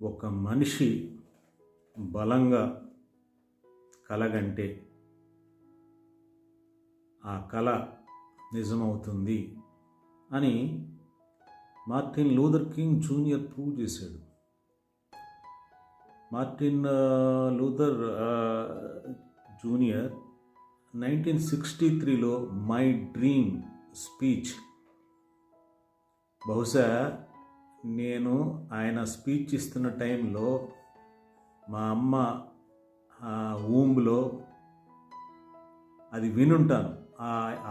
ఒక మనిషి బలంగా కలగంటే ఆ కళ నిజమవుతుంది అని Martin Luther King junior prove చేశాడు. మార్టిన్ లూథర్ జూనియర్ 1963లో మై డ్రీమ్ స్పీచ్, బహుశా నేను ఆయన స్పీచ్ ఇస్తున్న టైంలో మా అమ్మ ఊంబ్లో అది వినుంటాను.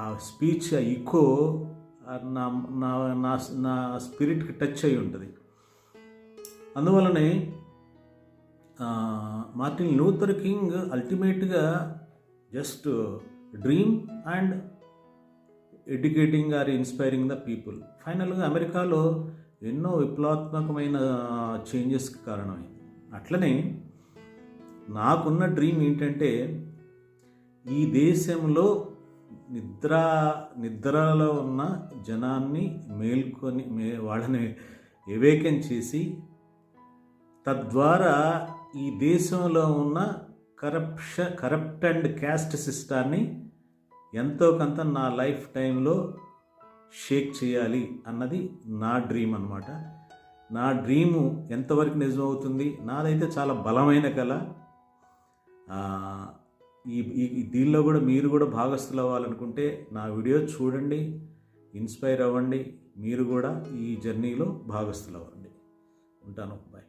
ఆ స్పీచ్ ఇకో నా నా నా నా స్పిరిట్కి టచ్ అయి ఉంటుంది. అందువలనే మార్టిన్ లూథర్ కింగ్ అల్టిమేట్గా just dream and educating or inspiring the people. ఫైనల్గా అమెరికాలో ఎన్నో విప్లవాత్మకమైన చేంజెస్కి కారణమైంది. అట్లనే నాకున్న డ్రీమ్ ఏంటంటే ఈ దేశంలో నిద్రలో ఉన్న జనాన్ని మేల్కొని వాళ్ళని ఎవేకెన్ చేసి తద్వారా ఈ దేశంలో ఉన్న కరప్ట్ అండ్ క్యాస్ట్ సిస్టాన్ని ఎంతో కొంత నా లైఫ్ టైంలో షేక్ చేయాలి అన్నది నా డ్రీమ్ అన్నమాట. నా డ్రీము ఎంతవరకు నిజమవుతుంది? నాదైతే చాలా బలమైన కళ. దీనిలో కూడా మీరు కూడా భాగస్థులు అవ్వాలనుకుంటే నా వీడియో చూడండి, ఇన్స్పైర్ అవ్వండి, మీరు కూడా ఈ జర్నీలో భాగస్థులు అవ్వండి. ఉంటాను, బాయ్.